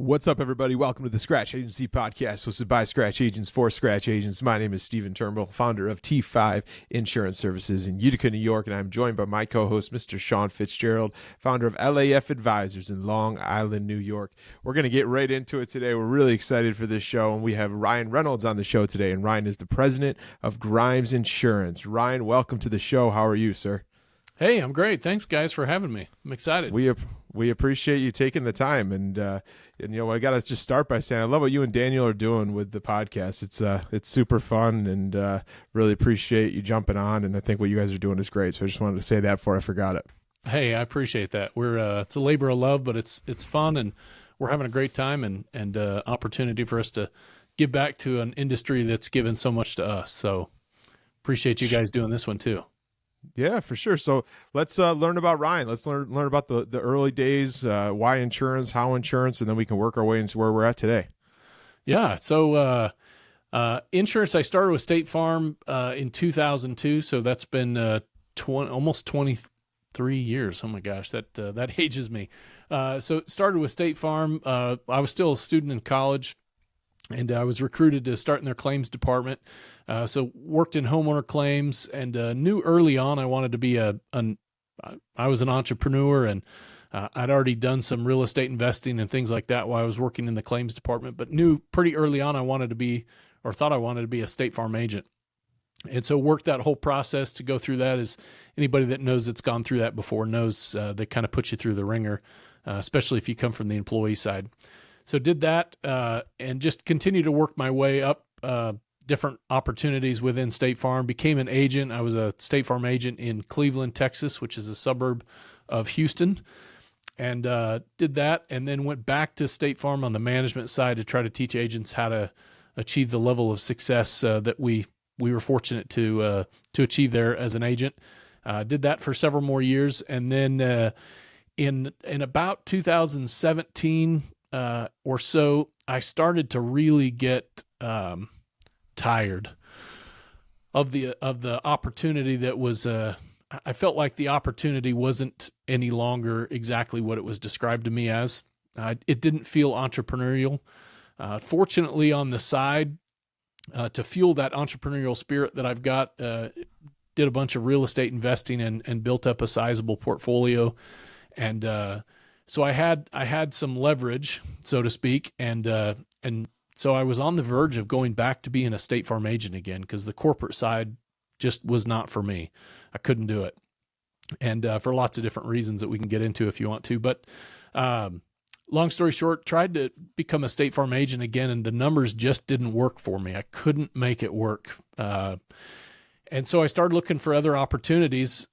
What's up, everybody? Welcome to the Scratch Agency Podcast, hosted by Scratch Agents for Scratch Agents. My name is Stephen Turnbull, founder of T5 Insurance Services in Utica, New York, and I'm joined by my co-host, Mr. Sean Fitzgerald, founder of LAF Advisors in Long Island, New York. We're going to get right into it today. We're really excited for this show, and we have Ryan Reynolds on the show today, and Ryan is the president of Grimes Insurance. Ryan, welcome to the show. How are you, sir? Hey, I'm great. Thanks, guys, for having me. I'm excited. We appreciate you taking the time, and you know, I gotta just start by saying I love what you and Daniel are doing with the podcast. It's super fun, and really appreciate you jumping on. And I think what you guys are doing is great. So I just wanted to say that before I forgot it. Hey, I appreciate that. We're it's a labor of love, but it's fun, and we're having a great time, and opportunity for us to give back to an industry that's given so much to us. So appreciate you guys doing this one too. Yeah, for sure. So let's learn about Ryan. Let's learn about the early days, why insurance, how insurance, and then we can work our way into where we're at today. Yeah. So insurance, I started with State Farm in 2002. So that's been almost 23 years. Oh my gosh, that ages me. So it started with State Farm. I was still a student in college, and I was recruited to start in their claims department. So worked in homeowner claims, and knew early on I wanted to be I was an entrepreneur, and I'd already done some real estate investing and things like that while I was working in the claims department, but knew pretty early on I wanted to be, or thought I wanted to be, a State Farm agent. And so worked that whole process to go through that. As anybody that knows that's gone through that before knows, they kind of put you through the ringer, especially if you come from the employee side. So did that, and just continued to work my way up, different opportunities within State Farm. Became an agent. I was a State Farm agent in Cleveland, Texas, which is a suburb of Houston, and did that, and then went back to State Farm on the management side to try to teach agents how to achieve the level of success that we were fortunate to achieve there as an agent. Did that for several more years, and then in about 2017 or so, I started to really get tired of the opportunity that was. I felt like the opportunity wasn't any longer exactly what it was described to me as. It didn't feel entrepreneurial. Fortunately, on the side, to fuel that entrepreneurial spirit that I've got, did a bunch of real estate investing and built up a sizable portfolio, and so I had some leverage, so to speak, and so I was on the verge of going back to being a State Farm agent again, because the corporate side just was not for me. I couldn't do it, and for lots of different reasons that we can get into if you want to. But long story short, tried to become a State Farm agent again, and the numbers just didn't work for me. I couldn't make it work, and so I started looking for other opportunities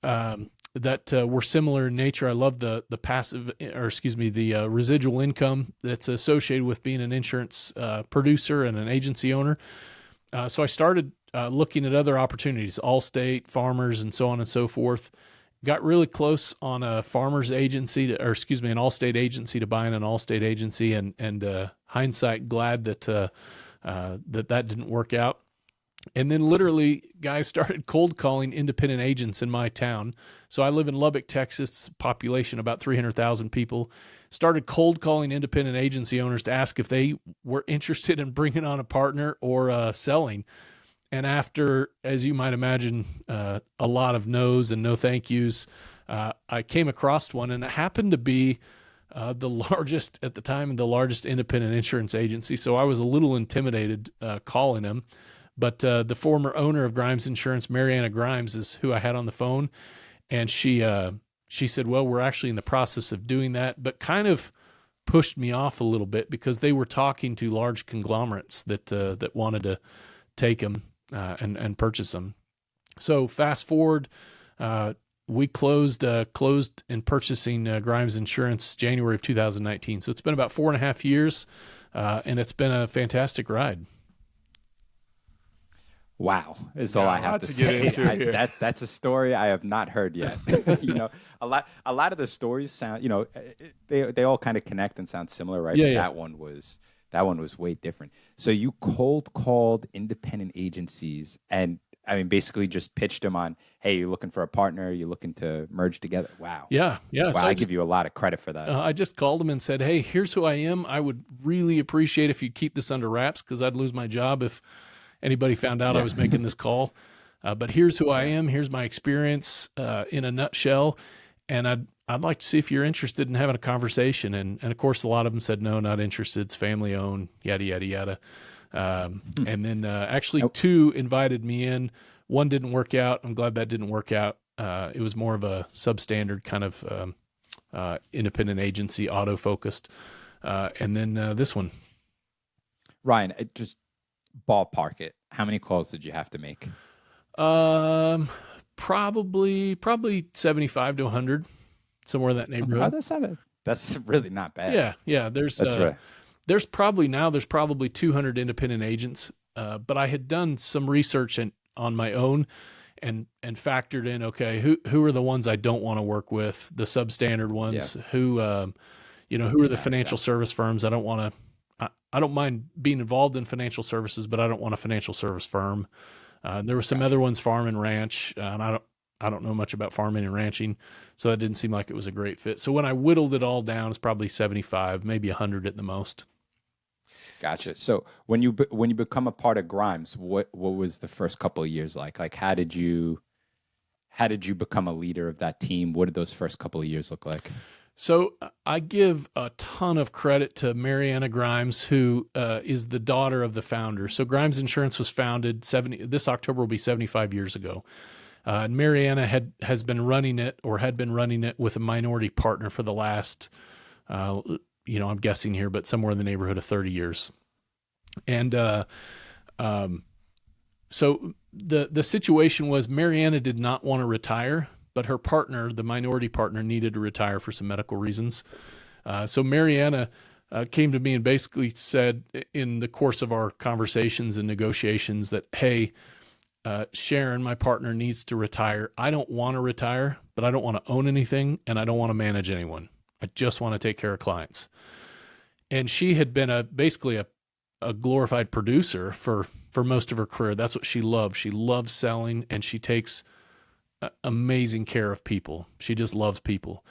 that were similar in nature. I love the residual income that's associated with being an insurance producer and an agency owner. So I started looking at other opportunities, Allstate, Farmers, and so on and so forth. Got really close on a Farmers agency, an Allstate agency, to buying an Allstate agency, and hindsight, glad that that didn't work out. And then literally, guys started cold calling independent agents in my town. So I live in Lubbock, Texas, population about 300,000 people. Started cold calling independent agency owners to ask if they were interested in bringing on a partner or selling. And after, as you might imagine, a lot of no's and no thank yous, I came across one, and it happened to be the largest at the time, the largest independent insurance agency. So I was a little intimidated calling them. But the former owner of Grimes Insurance, Mariana Grimes, is who I had on the phone, and she said, "Well, we're actually in the process of doing that," but kind of pushed me off a little bit because they were talking to large conglomerates that wanted to take them and purchase them. So fast forward, we closed in purchasing Grimes Insurance January of 2019. So it's been about 4.5 years, and it's been a fantastic ride. Wow, is all I have to say. That's a story I have not heard yet. A lot of the stories sound, they all kind of connect and sound similar, right? Yeah, but that one was way different. So you cold called independent agencies, and I mean, basically just pitched him on, hey, you're looking for a partner, you're looking to merge together. Wow. Yeah. Wow, So I give you a lot of credit for that. I just called him and said, hey, here's who I am. I would really appreciate if you keep this under wraps, because I'd lose my job if anybody found out I was making this call. But here's who I am. Here's my experience in a nutshell. And I'd like to see if you're interested in having a conversation. And of course, a lot of them said, no, not interested. It's family owned, yada, yada, yada. And then actually 2 invited me in. 1 didn't work out. I'm glad that didn't work out. It was more of a substandard kind of independent agency, auto-focused. And then this one. Ryan, just ballpark it. How many calls did you have to make? Probably 75 to 100, somewhere in that neighborhood. That's really not bad. Yeah. There's probably 200 independent agents. But I had done some research on my own and factored in, okay, who are the ones I don't want to work with, the substandard ones, who are the financial service firms I don't want to. I don't mind being involved in financial services, but I don't want a financial service firm. There were some other ones, farm and ranch, and I don't know much about farming and ranching, so that didn't seem like it was a great fit. So when I whittled it all down, it's probably 75, maybe 100 at the most. Gotcha. So when you become a part of Grimes, what was the first couple of years like? Like how did you become a leader of that team? What did those first couple of years look like? So I give a ton of credit to Mariana Grimes, who is the daughter of the founder. So Grimes Insurance was founded this October will be 75 years ago. And Mariana had been running it with a minority partner for the last, I'm guessing here, but somewhere in the neighborhood of 30 years. And so the situation was Mariana did not want to retire, but her partner, the minority partner, needed to retire for some medical reasons. So Mariana came to me and basically said in the course of our conversations and negotiations that, hey, Sharon, my partner, needs to retire. I don't want to retire, but I don't want to own anything, and I don't want to manage anyone. I just want to take care of clients. And she had been basically a glorified producer for most of her career. That's what she loved. She loves selling, and she takes amazing care of people. She just loves people.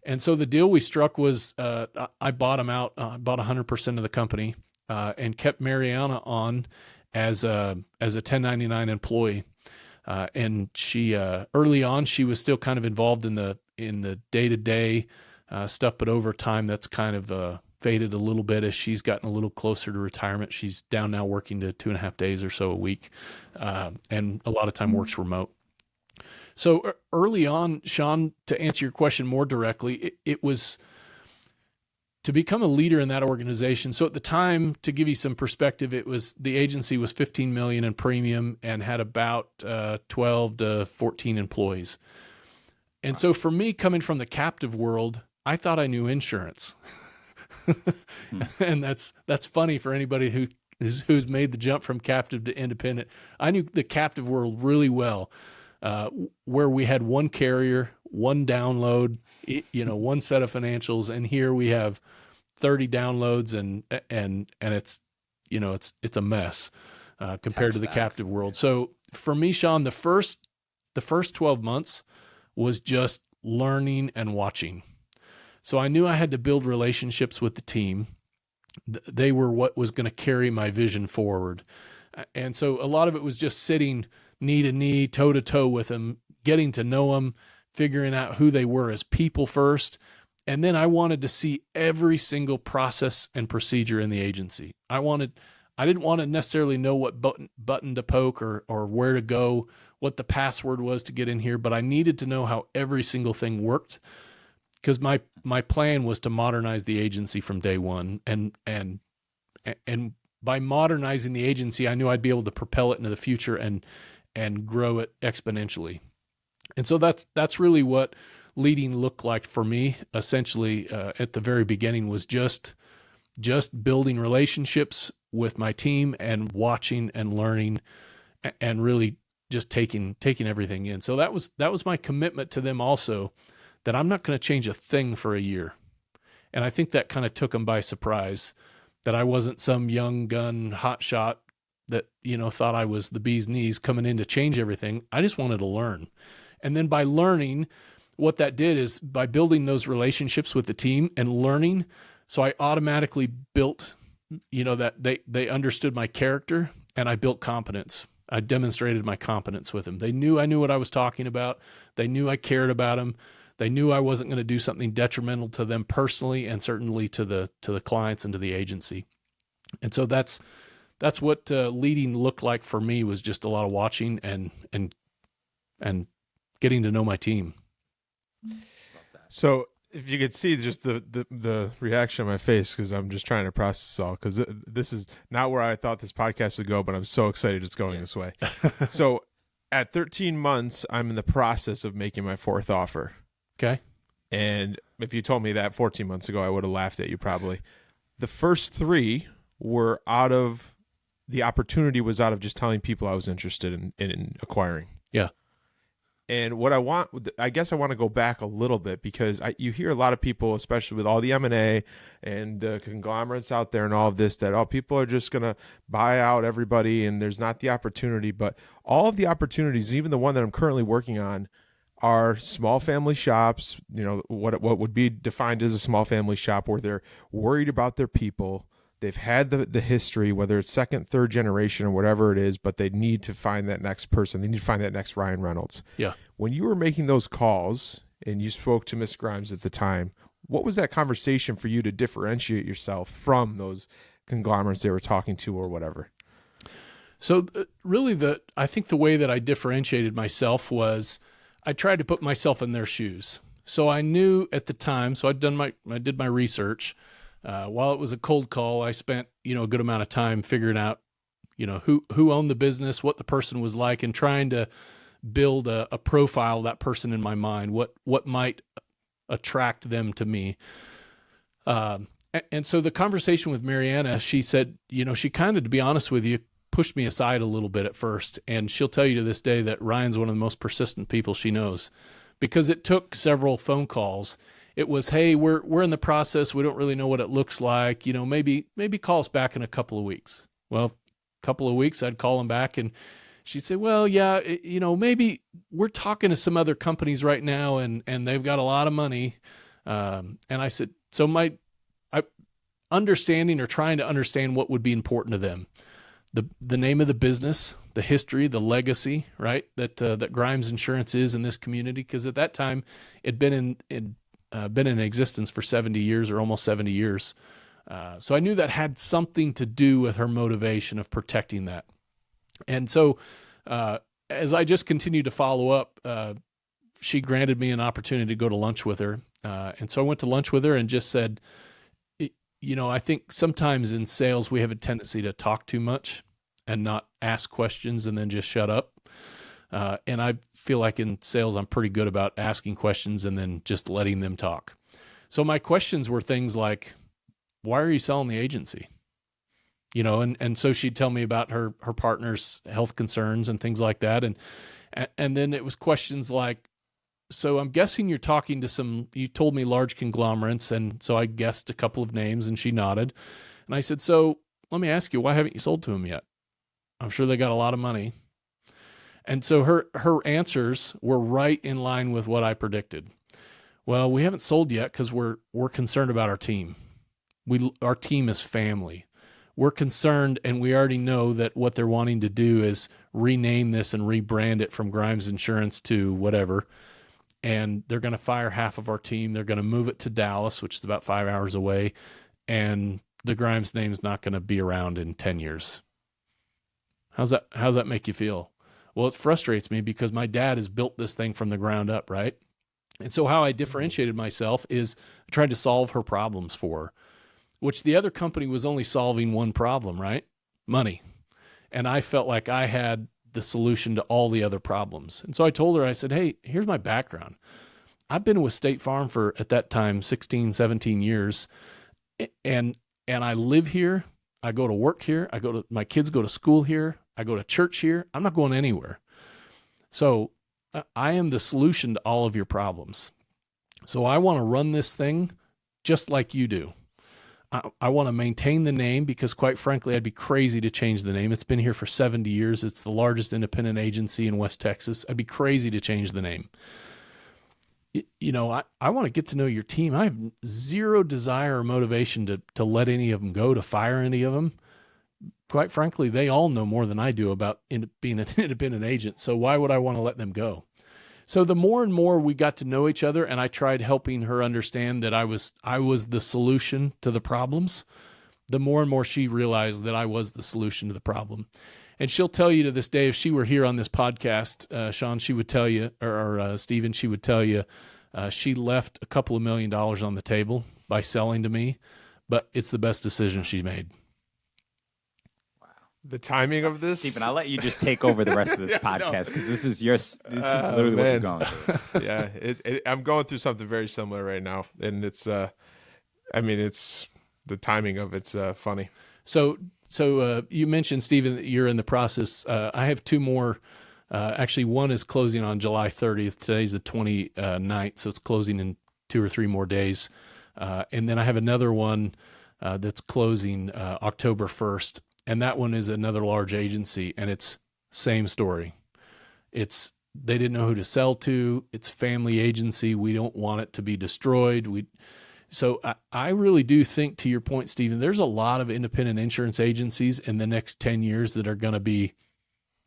And so the deal we struck was I bought them out. I bought 100% of the company and kept Mariana on as a 1099 employee. And she early on she was still kind of involved in the day-to-day stuff, but over time that's kind of faded a little bit as she's gotten a little closer to retirement. She's down now working to 2.5 days or so a week, and a lot of time works remote. So early on, Sean, to answer your question more directly, it was to become a leader in that organization. So at the time, to give you some perspective, the agency was $15 million in premium and had about 12 to 14 employees. And so for me, coming from the captive world, I thought I knew insurance. And that's funny for anybody who's made the jump from captive to independent. I knew the captive world really well, where we had one carrier, one download, one set of financials, and here we have 30 downloads and it's it's a mess compared to the captive world. So for me, Sean, the first 12 months was just learning and watching. So I knew I had to build relationships with the team. They were what was going to carry my vision forward. And so a lot of it was just sitting knee to knee, toe to toe with them, getting to know them, figuring out who they were as people first. And then I wanted to see every single process and procedure in the agency. I didn't want to necessarily know what button to poke or where to go, what the password was to get in here, but I needed to know how every single thing worked, because my plan was to modernize the agency from day one. And by modernizing the agency, I knew I'd be able to propel it into the future and grow it exponentially. And so that's really what leading looked like for me. Essentially, at the very beginning was just building relationships with my team and watching and learning and really just taking everything in. So that was my commitment to them also, that I'm not going to change a thing for a year. And I think that kind of took them by surprise, that I wasn't some young gun hotshot that, thought I was the bee's knees coming in to change everything. I just wanted to learn. And then by learning, what that did is by building those relationships with the team and learning, so I automatically built, that they understood my character, and I built competence. I demonstrated my competence with them. They knew I knew what I was talking about. They knew I cared about them. They knew I wasn't going to do something detrimental to them personally, and certainly to the clients and to the agency. And so that's what leading looked like for me, was just a lot of watching and getting to know my team. So if you could see just the reaction on my face, because I'm just trying to process all, because this is not where I thought this podcast would go, but I'm so excited it's going this way. So at 13 months, I'm in the process of making my fourth offer. Okay. And if you told me that 14 months ago, I would have laughed at you probably. The first 3 were the opportunity was out of just telling people I was interested in acquiring. Yeah. And what I guess I want to go back a little bit, because you hear a lot of people, especially with all the M&A and the conglomerates out there and all of this, that people are just going to buy out everybody and there's not the opportunity. But all of the opportunities, even the one that I'm currently working on, are small family shops, what would be defined as a small family shop, where they're worried about their people. They've had the history, whether it's second, third generation or whatever it is, but they need to find that next person. They need to find that next Ryan Reynolds. Yeah. When you were making those calls and you spoke to Miss Grimes at the time, what was that conversation for you to differentiate yourself from those conglomerates they were talking to or whatever? So really I think the way that I differentiated myself was I tried to put myself in their shoes. So I knew at the time, so I did my research. While it was a cold call, I spent, a good amount of time figuring out, who owned the business, what the person was like, and trying to build a profile of that person in my mind, what might attract them to me. And so the conversation with Mariana, she said, she kind of, to be honest with you, pushed me aside a little bit at first. And she'll tell you to this day that Ryan's one of the most persistent people she knows, because it took several phone calls. It was, hey, we're in the process. We don't really know what it looks like. Maybe call us back in a couple of weeks. Well, a couple of weeks, I'd call him back, and she'd say, well, yeah, maybe we're talking to some other companies right now, and they've got a lot of money. And I said, so understanding or trying to understand what would be important to them. The name of the business, the history, the legacy, right? That Grimes Insurance is in this community, because at that time it'd been in existence for 70 years or almost 70 years. So I knew that had something to do with her motivation of protecting that. And so as I just continued to follow up, she granted me an opportunity to go to lunch with her. And so I went to lunch with her and just said, I think sometimes in sales we have a tendency to talk too much and not ask questions and then just shut up. And I feel like in sales, I'm pretty good about asking questions and then just letting them talk. So my questions were things like, why are you selling the agency? And so she'd tell me about her partner's health concerns and things like that. And then it was questions like, so I'm guessing you're talking to you told me large conglomerates. And so I guessed a couple of names, and she nodded. And I said, so let me ask you, why haven't you sold to them yet? I'm sure they got a lot of money. And so her answers were right in line with what I predicted. Well, we haven't sold yet because we're concerned about our team. Our team is family. We're concerned, and we already know that what they're wanting to do is rename this and rebrand it from Grimes Insurance to whatever. And they're going to fire half of our team. They're going to move it to Dallas, which is about 5 hours away. And the Grimes name is not going to be around in 10 years. How's that make you feel? Well, it frustrates me because my dad has built this thing from the ground up, right? And so how I differentiated myself is I tried to solve her problems for her, which the other company was only solving one problem, right? Money. And I felt like I had the solution to all the other problems. And so I told her, I said, hey, here's my background. I've been with State Farm for, at that time, 16, 17 years. And I live here. I go to work here. My kids go to school here. I go to church here. I'm not going anywhere. So I am the solution to all of your problems. So I want to run this thing just like you do. I want to maintain the name because, quite frankly, I'd be crazy to change the name. It's been here for 70 years. It's the largest independent agency in West Texas. I'd be crazy to change the name. I want to get to know your team. I have zero desire or motivation to let any of them go, to fire any of them. Quite frankly, they all know more than I do about being an independent agent. So why would I want to let them go? So the more and more we got to know each other, and I tried helping her understand that I was the solution to the problems, the more and more she realized that I was the solution to the problem. And she'll tell you to this day, if she were here on this podcast, Sean, she would tell you, or Stephen, she would tell you, she left a couple of $1 million on the table by selling to me, but it's the best decision she made. The timing of this, Stephen, I'll let you just take over the rest of this podcast because this is literally what you're going through. Yeah, I'm going through something very similar right now, and it's the timing of it's funny. So you mentioned, Stephen, that you're in the process. I have two more. Actually, one is closing on July 30th. Today's the 29th, so it's closing in 2 or 3 more days. And then I have another one that's closing October 1st. And that one is another large agency, and it's same story. They didn't know who to sell to. It's family agency. We don't want it to be destroyed. So I really do think, to your point, Stephen, there's a lot of independent insurance agencies in the next 10 years that are going to be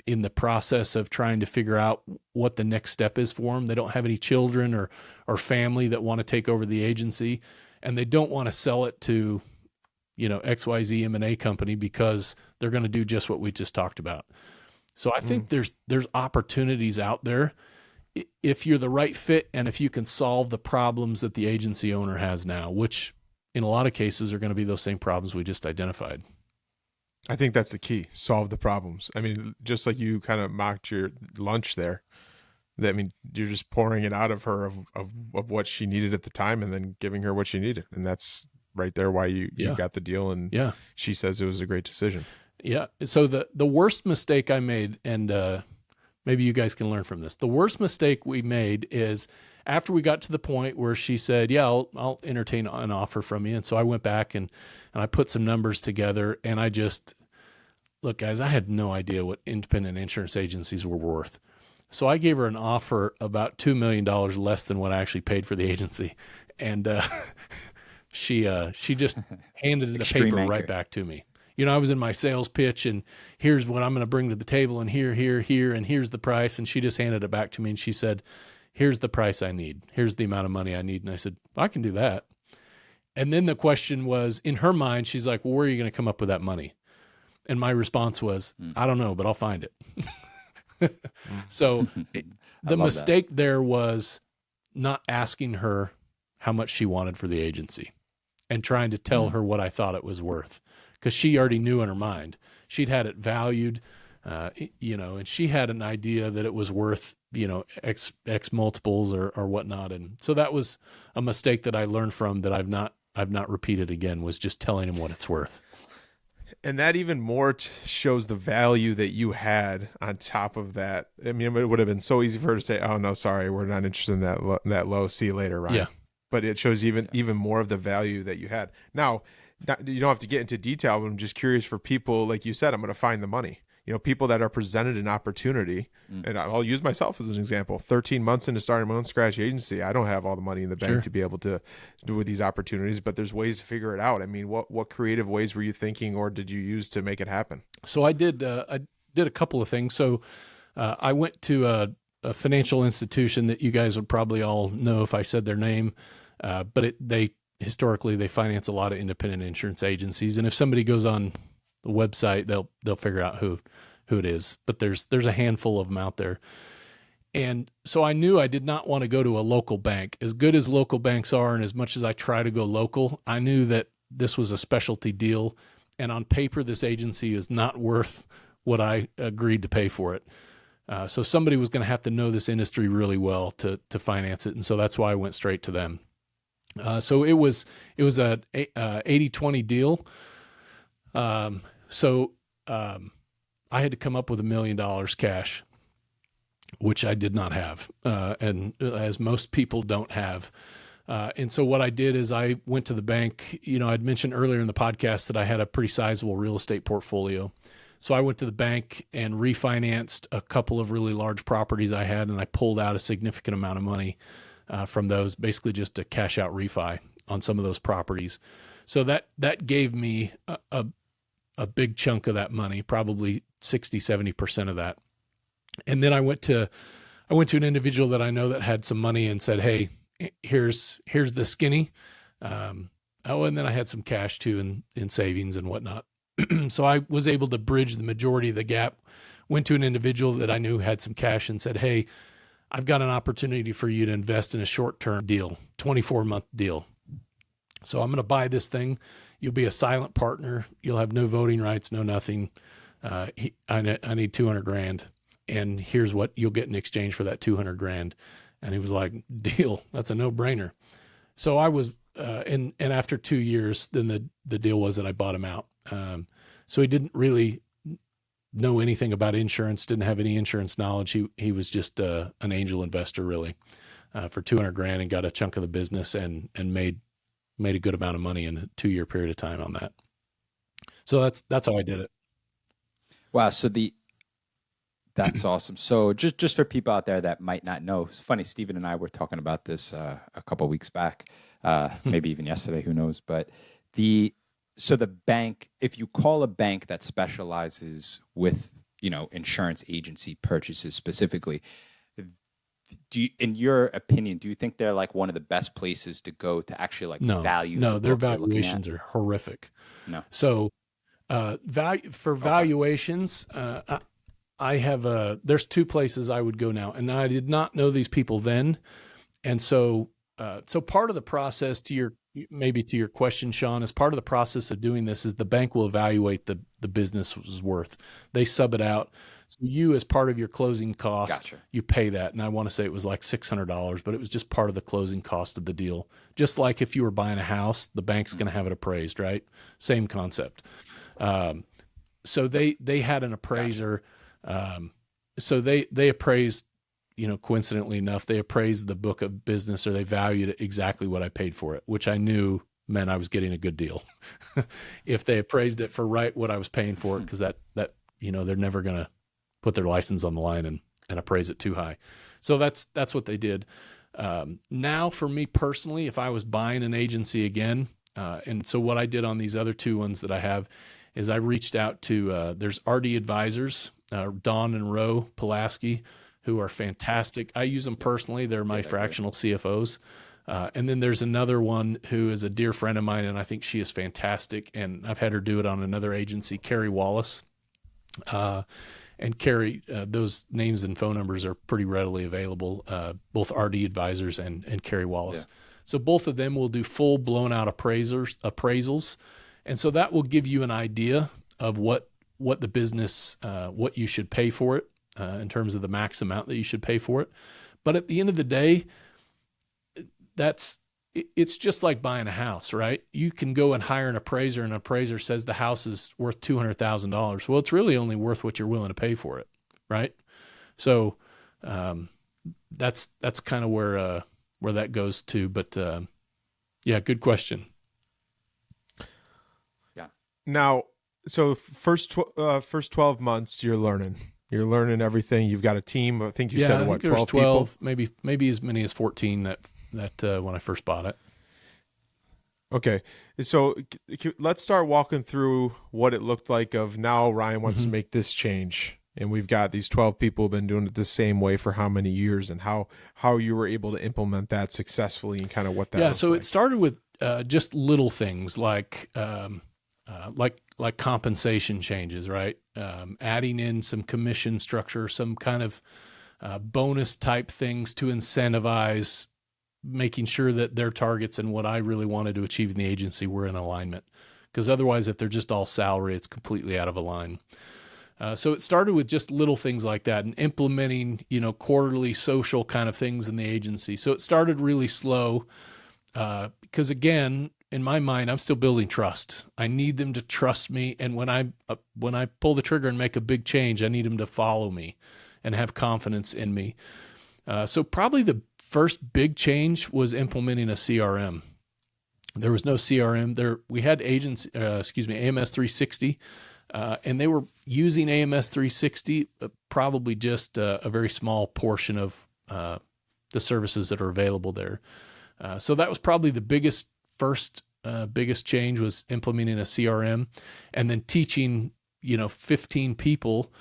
in the process of trying to figure out what the next step is for them. They don't have any children or family that want to take over the agency, and they don't want to sell it to XYZ M&A company because they're going to do just what we just talked about. So I think there's opportunities out there if you're the right fit and if you can solve the problems that the agency owner has now, which in a lot of cases are going to be those same problems we just identified. I think that's the key. Solve the problems. I mean, just like you kind of mocked your lunch there. I mean, you're just pouring it out of her of what she needed at the time and then giving her what she needed. And that's right there why you got the deal, and she says it was a great decision. Yeah. So the worst mistake I made, and maybe you guys can learn from this. The worst mistake we made is after we got to the point where she said, yeah, I'll entertain an offer from you. And so I went back and I put some numbers together, and I just, look, guys, I had no idea what independent insurance agencies were worth. So I gave her an offer about $2 million less than what I actually paid for the agency. And she just handed the paper right back to me. I was in my sales pitch, and here's what I'm going to bring to the table, and here, and here's the price. And she just handed it back to me, and she said, here's the price I need. Here's the amount of money I need. And I said, I can do that. And then the question was, in her mind, she's like, well, where are you going to come up with that money? And my response was, I don't know, but I'll find it. So the mistake there was not asking her how much she wanted for the agency and trying to tell her what I thought it was worth, because she already knew in her mind. She'd had it valued, and she had an idea that it was worth, X multiples or whatnot. And so that was a mistake that I learned from, that I've not repeated again, was just telling him what it's worth. And that even more shows the value that you had on top of that. I mean, it would have been so easy for her to say, oh no, sorry, we're not interested in that low. See you later, Ryan. Yeah. But it shows even more of the value that you had. Now, you don't have to get into detail, but I'm just curious for people, like you said, I'm going to find the money. People that are presented an opportunity, and I'll use myself as an example. 13 months into starting my own scratch agency, I don't have all the money in the bank to be able to do with these opportunities, but there's ways to figure it out. I mean, what creative ways were you thinking, or did you use to make it happen? So I did a couple of things. So I went to a financial institution that you guys would probably all know if I said their name, but they historically finance a lot of independent insurance agencies, and if somebody goes on the website, they'll figure out who it is. But there's a handful of them out there. And so I knew I did not want to go to a local bank. As good as local banks are, and as much as I try to go local, I knew that this was a specialty deal. And on paper, this agency is not worth what I agreed to pay for it. So somebody was going to have to know this industry really well to finance it. And so that's why I went straight to them. So it was a 80-20 deal. So I had to come up with $1 million cash, which I did not have, and as most people don't have. And so what I did is I went to the bank. I'd mentioned earlier in the podcast that I had a pretty sizable real estate portfolio. So I went to the bank and refinanced a couple of really large properties I had, and I pulled out a significant amount of money from those, basically just a cash out refi on some of those properties. So that gave me a big chunk of that money, probably 60-70% of that. And then I went to an individual that I know that had some money and said, "Hey, here's the skinny." And then I had some cash too in savings and whatnot. So I was able to bridge the majority of the gap. Went to an individual that I knew had some cash and said, "Hey, I've got an opportunity for you to invest in a short-term deal, 24-month deal. So I'm going to buy this thing. You'll be a silent partner. You'll have no voting rights, no nothing. I need $200,000, and here's what you'll get in exchange for that $200,000." And he was like, "Deal. That's a no-brainer." So I was, and after 2 years, then the deal was that I bought him out. So he didn't really know anything about insurance, didn't have any insurance knowledge. He was just an angel investor, really, for $200,000, and got a chunk of the business and made a good amount of money in a 2-year period of time on that. So that's how I did it. Wow. So that's awesome. So just for people out there that might not know, it's funny, Stephen and I were talking about this a couple of weeks back, maybe even yesterday, who knows, but so the bank, if you call a bank that specializes with, insurance agency purchases specifically, in your opinion, do you think they're like one of the best places to go to actually value? No, their valuations are horrific. No. So valuations, I have there's 2 places I would go now, and I did not know these people then. And so part of the process to your question, Sean, as part of the process of doing this is the bank will evaluate the business's worth. They sub it out. So you, as part of your closing cost, Gotcha. You pay that. And I want to say it was like $600, but it was just part of the closing cost of the deal. Just like if you were buying a house, the bank's going to have it appraised, right? Same concept. So they had an appraiser. Gotcha. So they appraised, coincidentally enough, they appraised the book of business, or they valued it exactly what I paid for it, which I knew meant I was getting a good deal. If they appraised it for what I was paying for it, because that they're never going to put their license on the line and appraise it too high. So that's what they did. Now for me personally, if I was buying an agency again, and so what I did on these other 2 ones that I have is I reached out to, there's RD Advisors, Don and Ro Pulaski, who are fantastic. I use them personally. They're my fractional CFOs. And then there's another one who is a dear friend of mine, and I think she is fantastic. And I've had her do it on another agency, Carrie Wallace. And Carrie, those names and phone numbers are pretty readily available, both RD Advisors and Carrie Wallace. Yeah. So both of them will do full blown out appraisals. And so that will give you an idea of what the business, what you should pay for it in terms of the max amount that you should pay for it. But at the end of the day, it's just like buying a house, right? You can go and hire an appraiser, and an appraiser says the house is worth $200,000. Well, it's really only worth what you're willing to pay for it, right? So that's kind of where that goes to. But yeah, good question. Yeah. Now, so first 12 months, you're learning everything. You've got a team. I think you said what, 12 people? Maybe as many as 14 that when I first bought it. Okay. So let's start walking through what it looked like of now Ryan wants to make this change. And we've got these 12 people who've been doing it the same way for how many years, and how you were able to implement that successfully, and kind of what that Yeah. So like. It started with just little things like compensation changes, right? Adding in some commission structure, some kind of bonus type things to incentivize, making sure that their targets and what I really wanted to achieve in the agency were in alignment. Because otherwise, if they're just all salary, it's completely out of line. So it started with just little things like that, and implementing, quarterly social kind of things in the agency. So it started really slow because, again, in my mind, I'm still building trust. I need them to trust me, and when I pull the trigger and make a big change, I need them to follow me and have confidence in me. So probably the first big change was implementing a CRM. There was no CRM there. We had AMS 360, and they were using AMS 360, probably just a very small portion of the services that are available there. So that was probably the biggest change, was implementing a CRM, and then teaching 15 people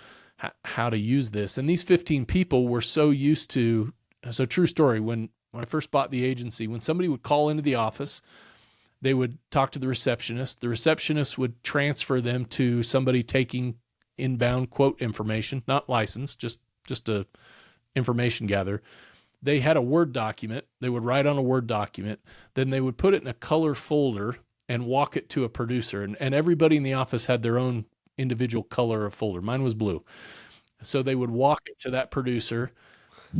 how to use this. And these 15 people were so used to. So true story. When I first bought the agency, when somebody would call into the office, they would talk to the receptionist. The receptionist would transfer them to somebody taking inbound quote information, not licensed, just a information gather. They had a Word document. They would write on a Word document. Then they would put it in a color folder and walk it to a producer. And everybody in the office had their own individual color of folder. Mine was blue. So they would walk it to that producer,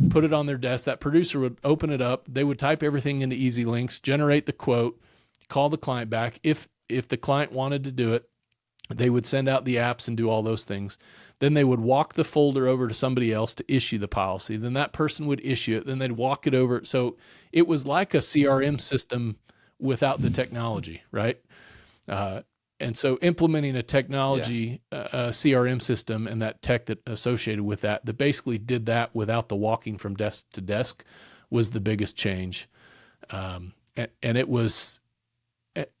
put it on their desk. That producer would open it up. They would type everything into Easy Links, generate the quote, call the client back. If the client wanted to do it, they would send out the apps and do all those things. Then they would walk the folder over to somebody else to issue the policy. Then that person would issue it. Then they'd walk it over. So it was like a CRM system without the technology, right? And so implementing a technology, a CRM system, and that tech that associated with that basically did that without the walking from desk to desk, was the biggest change. And it was,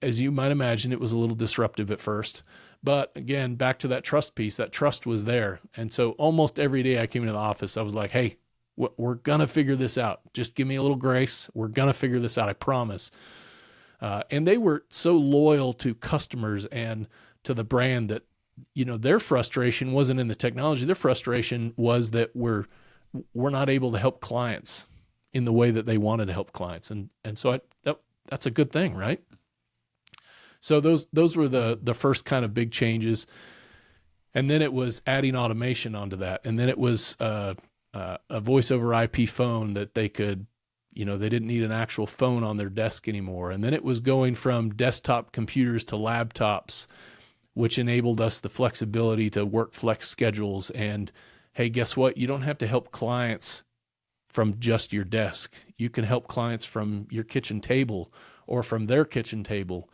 as you might imagine, it was a little disruptive at first. But again, back to that trust piece, that trust was there. And so almost every day I came into the office, I was like, hey, we're going to figure this out. Just give me a little grace. We're going to figure this out. I promise. And they were so loyal to customers and to the brand that, their frustration wasn't in the technology. Their frustration was that we're not able to help clients in the way that they wanted to help clients. And so that's a good thing, right? So those were the first kind of big changes. And then it was adding automation onto that. And then it was a voice over IP phone that they could, they didn't need an actual phone on their desk anymore. And then it was going from desktop computers to laptops, which enabled us the flexibility to work flex schedules. And hey, guess what? You don't have to help clients from just your desk. You can help clients from your kitchen table or from their kitchen table.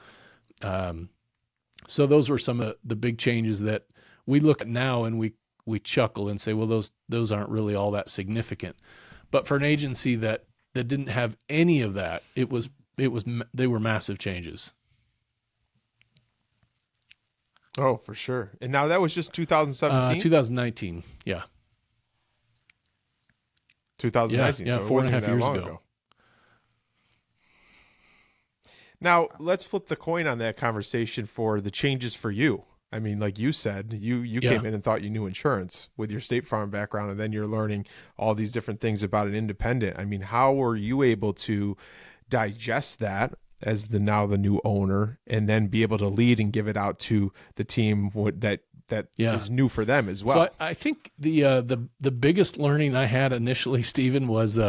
So those were some of the big changes that we look at now, and we chuckle and say, well, those aren't really all that significant. But for an agency that didn't have any of that, they were massive changes. Oh, for sure. And now that was just 2017? 2019. Yeah. 2019. Yeah, so 4.5 years ago. Now, let's flip the coin on that conversation for the changes for you. I mean, like you said, you came in and thought you knew insurance with your State Farm background, and then you're learning all these different things about an independent. I mean, how were you able to digest that as the new owner, and then be able to lead and give it out to the team that is new for them as well? So I think the biggest learning I had initially, Stephen, was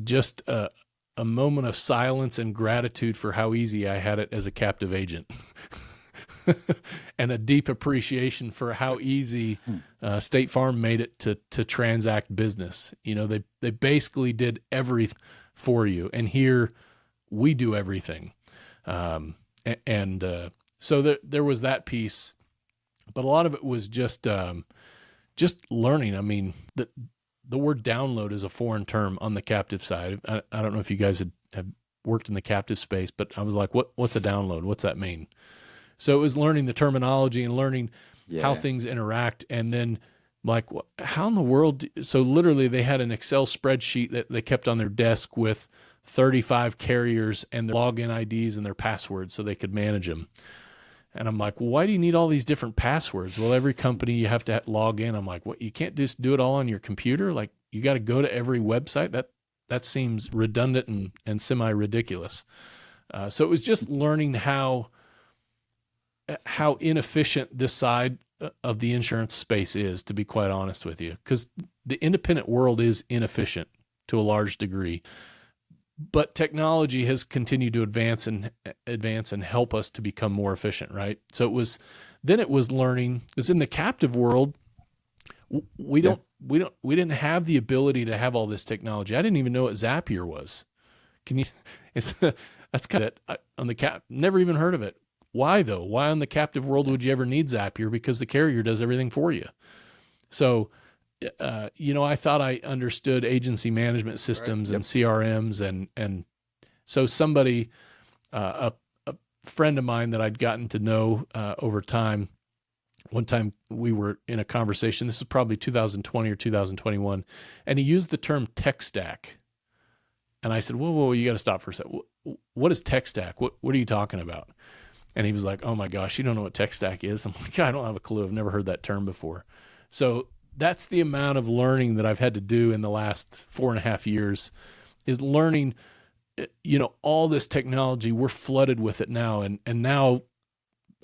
just a moment of silence and gratitude for how easy I had it as a captive agent. And a deep appreciation for how easy State Farm made it to transact business. They basically did everything for you, and here we do everything. So there was that piece, but a lot of it was just learning. I mean, the word download is a foreign term on the captive side. I don't know if you guys have worked in the captive space, but I was like, what's a download? What's that mean? So it was learning the terminology and learning how things interact. And then like, how in the world? So literally they had an Excel spreadsheet that they kept on their desk with 35 carriers and their login IDs and their passwords so they could manage them. And I'm like, well, why do you need all these different passwords? Well, every company you have to log in. I'm like, what? You can't just do it all on your computer? Like, you got to go to every website? That seems redundant and semi-ridiculous. So it was just learning how inefficient this side of the insurance space is, to be quite honest with you, because the independent world is inefficient to a large degree. But technology has continued to advance and help us to become more efficient, right? So it was learning, because in the captive world, we don't we didn't have the ability to have all this technology. I didn't even know what Zapier was. Can you? That's kind of on the cap. Never even heard of it. Why though? Why on the captive world would you ever need Zapier? Because the carrier does everything for you. So, I thought I understood agency management systems and CRMs, and so somebody, a friend of mine that I'd gotten to know over time. One time we were in a conversation. This is probably 2020 or 2021, and he used the term tech stack. And I said, whoa, you got to stop for a second. What is tech stack? What are you talking about? And he was like, oh my gosh, you don't know what tech stack is? I'm like, I don't have a clue. I've never heard that term before. So that's the amount of learning that I've had to do in the last 4.5 years, is learning, all this technology. We're flooded with it now. And now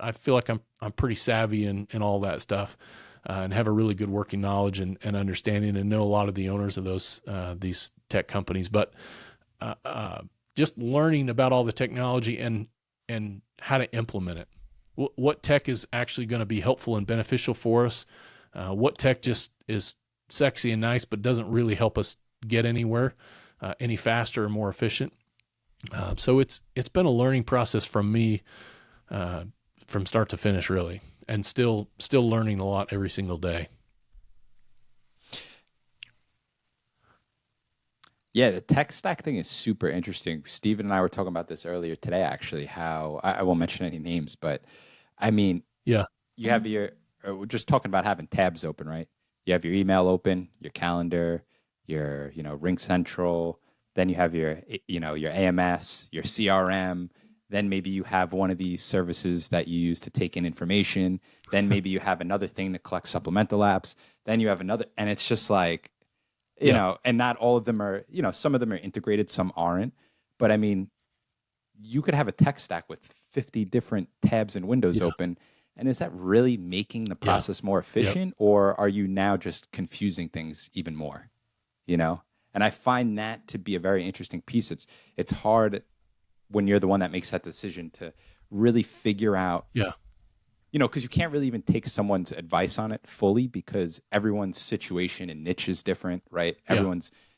I feel like I'm pretty savvy in all that stuff, and have a really good working knowledge and understanding, and know a lot of the owners of these tech companies. But just learning about all the technology and how to implement it. What tech is actually going to be helpful and beneficial for us? What tech just is sexy and nice, but doesn't really help us get anywhere any faster or more efficient? So it's been a learning process from me from start to finish, really, and still learning a lot every single day. Yeah, the tech stack thing is super interesting. Steven and I were talking about this earlier today, actually, how I won't mention any names, but I mean, yeah, you have we're just talking about having tabs open, right? You have your email open, your calendar, your, Ring Central, then you have your AMS, your CRM, then maybe you have one of these services that you use to take in information. Then maybe you have another thing to collect supplemental apps. Then you have another, and it's just like, you know, and not all of them are, some of them are integrated, some aren't. But I mean, you could have a tech stack with 50 different tabs and windows open. And is that really making the process more efficient, or are you now just confusing things even more? And I find that to be a very interesting piece. It's hard when you're the one that makes that decision to really figure out, because you can't really even take someone's advice on it fully, because everyone's situation and niche is different, right?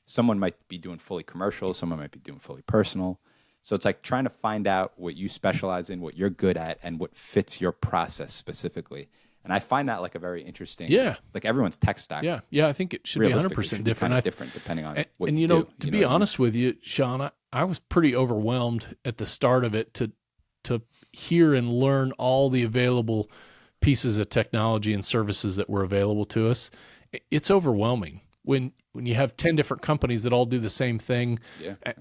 Someone might be doing fully commercial, someone might be doing fully personal. So it's like trying to find out what you specialize in, what you're good at, and what fits your process specifically. And I find that like a very interesting, like everyone's tech stack. Yeah. I think it should be 100% different. Different depending on what you you do. To be honest with you, Sean, I was pretty overwhelmed at the start of it to hear and learn all the available pieces of technology and services that were available to us. It's overwhelming when you have 10 different companies that all do the same thing,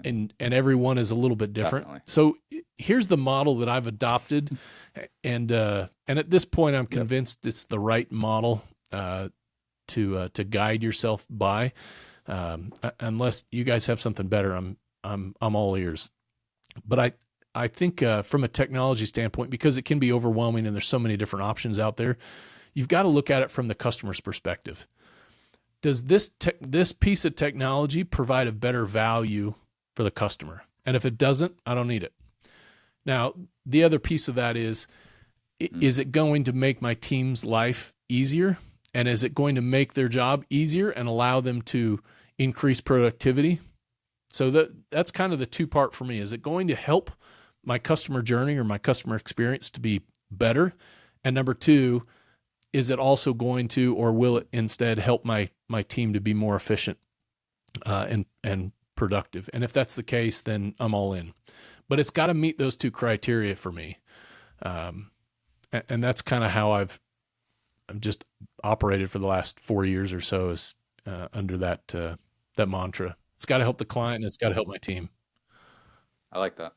and every one is a little bit different. Definitely. So here's the model that I've adopted, and at this point I'm convinced it's the right model to guide yourself by. Unless you guys have something better, I'm all ears. But I think from a technology standpoint, because it can be overwhelming and there's so many different options out there, you've got to look at it from the customer's perspective. Does this piece of technology provide a better value for the customer? And if it doesn't, I don't need it. Now, the other piece of that is it going to make my team's life easier? And is it going to make their job easier and allow them to increase productivity? So that's kind of the two-part for me. Is it going to help my customer journey or my customer experience to be better? And number two, is it also going to, or will it instead help my team to be more efficient and productive? And if that's the case, then I'm all in. But it's got to meet those two criteria for me. And that's kind of how I've just operated for the last 4 years or so, is under that mantra. It's got to help the client, and it's got to help my team. I like that.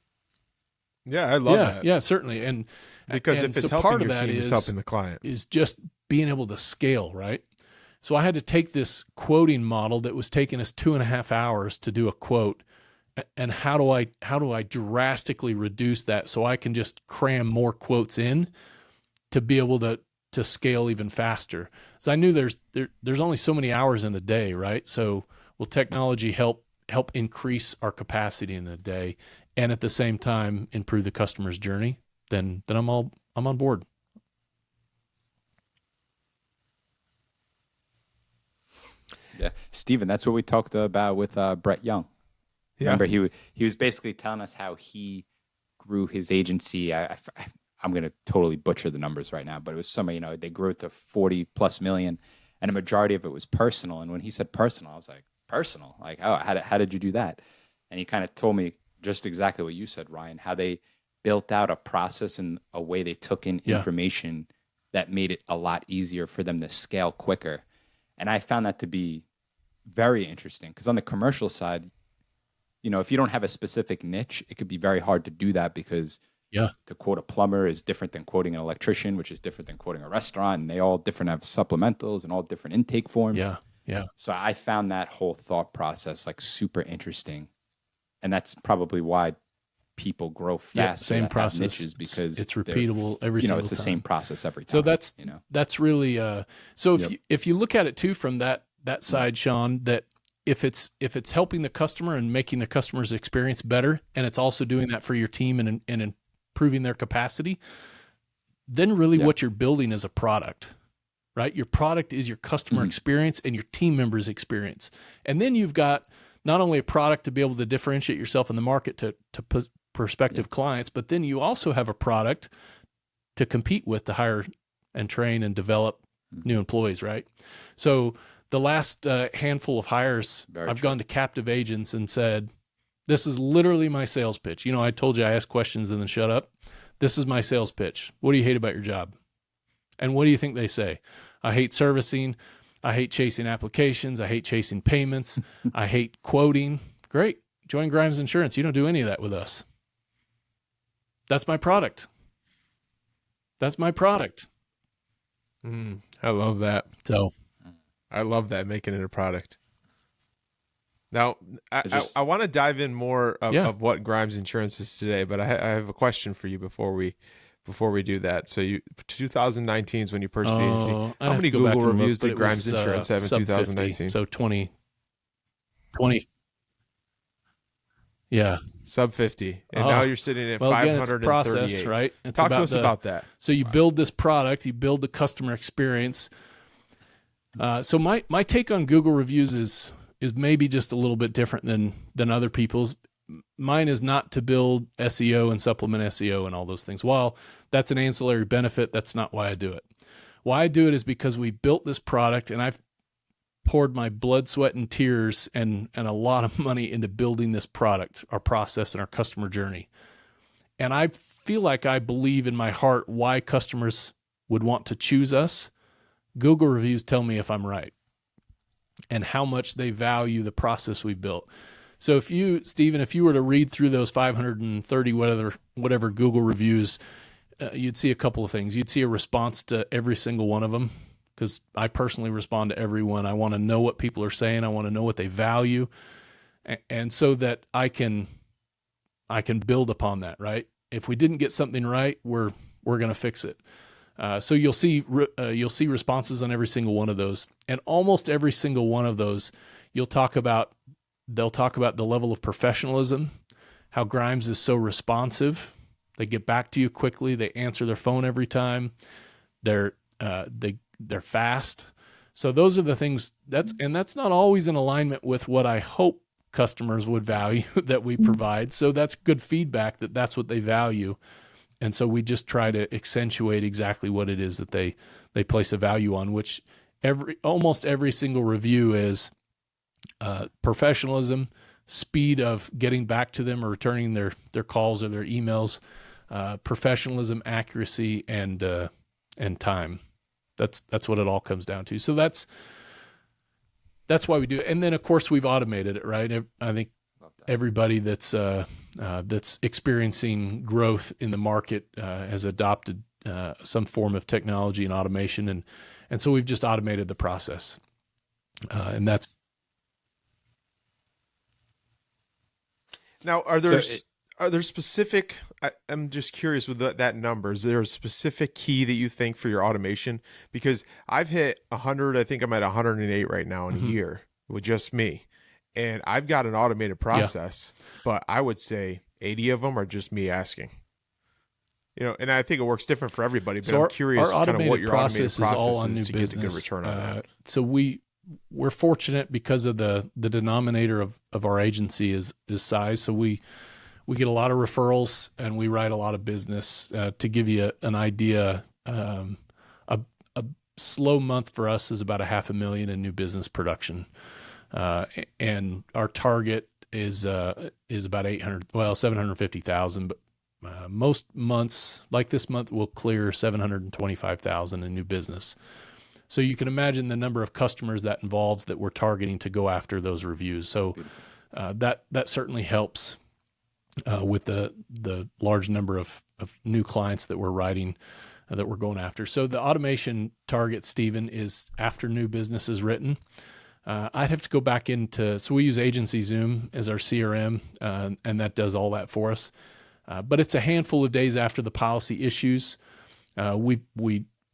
Yeah, I love that. Yeah, certainly. And because if it's so helping part your of that team, it's helping the client. Is just being able to scale, right? So I had to take this quoting model that was taking us 2.5 hours to do a quote, and how do I drastically reduce that so I can just cram more quotes in to be able to scale even faster? So I knew there's only so many hours in a day, right? So will technology help increase our capacity in a day, and at the same time improve the customer's journey? Then I'm on board. Yeah, Steven, that's what we talked about with Brett Young. Yeah. Remember, he was basically telling us how he grew his agency. I'm going to totally butcher the numbers right now, but it was somewhere, they grew it to 40 plus million, and a majority of it was personal. And when he said personal, I was like, personal? Like, oh, how did you do that? And he kind of told me just exactly what you said, Ryan, how they built out a process and a way they took in information that made it a lot easier for them to scale quicker. And I found that to be very interesting, because on the commercial side, if you don't have a specific niche, it could be very hard to do that, because to quote a plumber is different than quoting an electrician, which is different than quoting a restaurant. And they all different have supplementals and all different intake forms. Yeah. Yeah. So I found that whole thought process like super interesting. And that's probably why people grow fast. Same process, niches, because it's repeatable every single time. It's the same process every time. So that's really so if you look at it too from that side, Sean, that if it's helping the customer and making the customer's experience better, and it's also doing that for your team and improving their capacity, then really what you're building is a product, right? Your product is your customer experience and your team members' experience. And then you've got not only a product to be able to differentiate yourself in the market to prospective clients, but then you also have a product to compete with, to hire and train and develop new employees, right? So the last handful of hires, I've gone to captive agents and said, this is literally my sales pitch. I told you I ask questions and then shut up. This is my sales pitch. What do you hate about your job? And what do you think they say? I hate servicing. I hate chasing applications. I hate chasing payments. I hate quoting. Great. Join Grimes Insurance. You don't do any of that with us. That's my product. That's my product. I love that. So I love that, making it a product. Now, I want to dive in more of what Grimes Insurance is today, but I have a question for you before we do that. So 2019 is when you purchased the agency. How many Google reviews did Grimes Insurance have in 2019? So 20. Yeah. Sub 50. And now you're sitting at 538. Again, it's process, right? It's Talk to us about that. So you build this product, you build the customer experience. So my take on Google reviews is maybe just a little bit different than other people's. Mine is not to build SEO and supplement SEO and all those things. While that's an ancillary benefit, that's not why I do it. Why I do it is because we built this product, and I've poured my blood, sweat, and tears and a lot of money into building this product, our process, and our customer journey. And I feel like I believe in my heart why customers would want to choose us. Google reviews tell me if I'm right and how much they value the process we built. So Stephen, if you were to read through those 530 whatever Google reviews, you'd see a couple of things. You'd see a response to every single one of them, because I personally respond to everyone. I want to know what people are saying. I want to know what they value, and so that I can build upon that. Right? If we didn't get something right, we're going to fix it. So you'll see responses on every single one of those, and almost every single one of those, they'll talk about the level of professionalism, how Grimes is so responsive. They get back to you quickly. They answer their phone every time. They're fast. So those are the things that's not always in alignment with what I hope customers would value that we provide. So that's good feedback that's what they value. And so we just try to accentuate exactly what it is that they place a value on, which almost every single review is professionalism, speed of getting back to them or returning their calls or their emails, professionalism, accuracy, and time. That's what it all comes down to. So that's why we do it. And then of course we've automated it, right? I think everybody that's experiencing growth in the market has adopted some form of technology and automation, and so we've just automated the process, and that's. Now, are there specific? I'm just curious with that number. Is there a specific key that you think for your automation? Because I've hit 100. I think I'm at 108 right now in a year with just me. And I've got an automated process, but I would say 80 of them are just me asking. And I think it works different for everybody, but so I'm curious kind of what your automated process is to get a good return on that. So we we're fortunate because of the denominator of our agency is size. So we get a lot of referrals and we write a lot of business. To give you an idea, a slow month for us is about $500,000 in new business production. And our target is about 750,000, but most months like this month will clear 725,000 in new business. So you can imagine the number of customers that involves that we're targeting to go after those reviews. So that certainly helps with the large number of new clients that we're writing, that we're going after. So the automation target, Stephen, is after new business is written. I'd have to go back so we use Agency Zoom as our CRM, and that does all that for us. But it's a handful of days after the policy issues.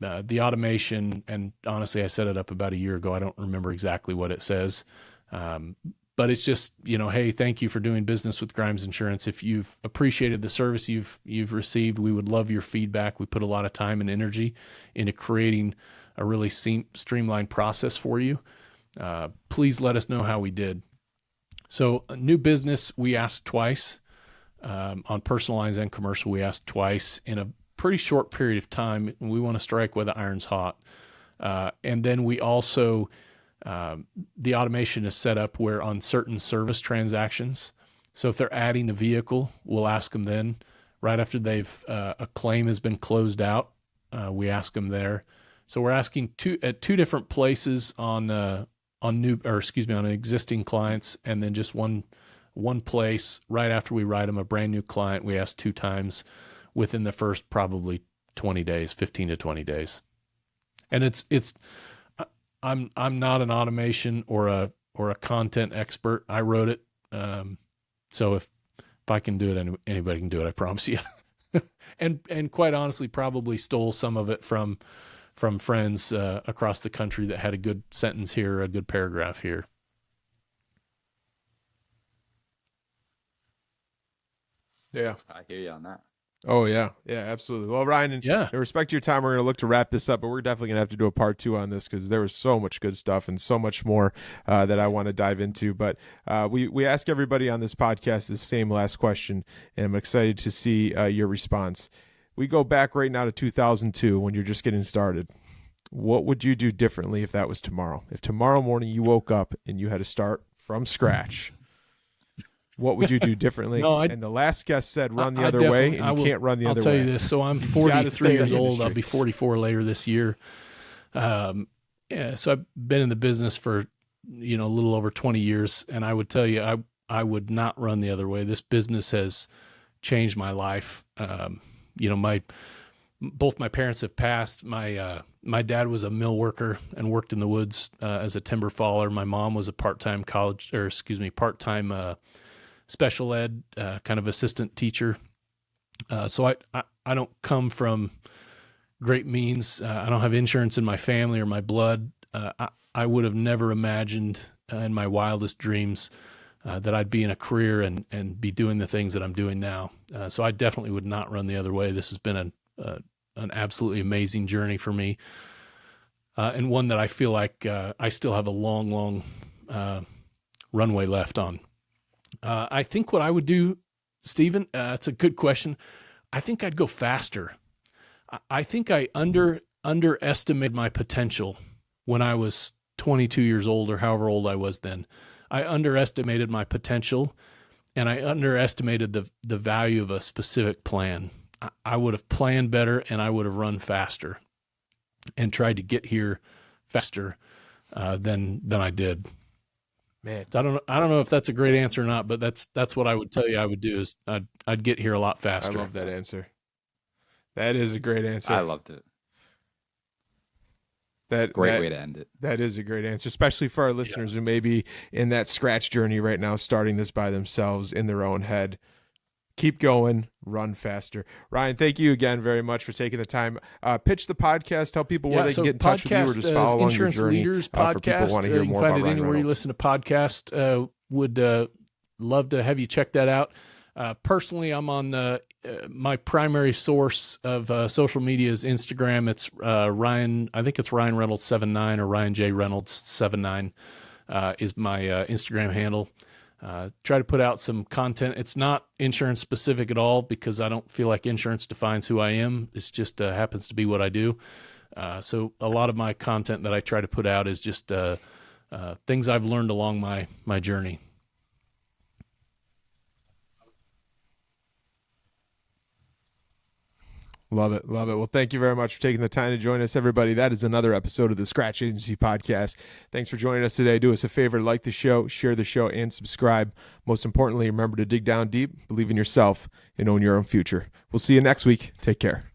The automation, and honestly, I set it up about a year ago. I don't remember exactly what it says. But it's just, hey, thank you for doing business with Grimes Insurance. If you've appreciated the service you've received, we would love your feedback. We put a lot of time and energy into creating a really streamlined process for you. Please let us know how we did. So new business, we asked twice. On personal lines and commercial, we asked twice in a pretty short period of time. We want to strike while the iron's hot. And then we also, the automation is set up where on certain service transactions, so if they're adding a vehicle, we'll ask them then, right after a claim has been closed out, we ask them there. So we're asking at two different places on existing clients, and then just one place right after we write them a brand new client, we ask 2 times within the first probably 20 days, 15 to 20 days. And I'm not an automation or a content expert. I wrote it. So if I can do it, anybody can do it, I promise you. and quite honestly, probably stole some of it from friends across the country that had a good sentence here, a good paragraph here. Yeah. I hear you on that. Oh, yeah. Yeah, absolutely. Well, Ryan, in respect to your time, we're going to look to wrap this up, but we're definitely going to have to do a part 2 on this because there was so much good stuff and so much more that I want to dive into. But we ask everybody on this podcast the same last question, and I'm excited to see your response. We go back right now to 2002 when you're just getting started. What would you do differently if that was tomorrow? If tomorrow morning you woke up and you had to start from scratch, what would you do differently? And the last guest said run the other way, and you can't run the other way. I'll tell you this. So I'm 43 years old. I'll be 44 later this year. So I've been in the business for, a little over 20 years. And I would tell you, I would not run the other way. This business has changed my life. Both my parents have passed. My dad was a mill worker and worked in the woods as a timber faller. My mom was a part-time special ed kind of assistant teacher. So I don't come from great means. I don't have insurance in my family or my blood. I would have never imagined in my wildest dreams that I'd be in a career and be doing the things that I'm doing now. So I definitely would not run the other way. This has been an absolutely amazing journey for me, and one that I feel like I still have a long, long runway left on. I think what I would do, Stephen, it's a good question. I think I'd go faster. I think I underestimated my potential when I was 22 years old or however old I was then. I underestimated my potential, and I underestimated the value of a specific plan. I would have planned better, and I would have run faster and tried to get here faster than I did. Man, I don't know if that's a great answer or not, but that's what I would tell you I would do is I'd get here a lot faster. I love that answer. That is a great answer. I loved it. Great way to end it. That is a great answer, especially for our listeners who may be in that scratch journey right now, starting this by themselves in their own head. Keep going, run faster. Ryan, thank you again very much for taking the time. Pitch the podcast, tell people where they can get in touch with you or just follow along your journey. Insurance Leaders podcast. For people who want to hear you more can find about it anywhere Ryan you listen to podcasts. Would love to have you check that out. Personally, I'm on my primary source of social media is Instagram. It's Ryan. I think it's Ryan Reynolds 79 or Ryan J Reynolds 79 is my Instagram handle. Try to put out some content. It's not insurance specific at all because I don't feel like insurance defines who I am. It's just happens to be what I do. So a lot of my content that I try to put out is just things I've learned along my journey. Love it. Love it. Well, thank you very much for taking the time to join us, everybody. That is another episode of the Scratch Agency Podcast. Thanks for joining us today. Do us a favor, like the show, share the show, and subscribe. Most importantly, remember to dig down deep, believe in yourself, and own your own future. We'll see you next week. Take care.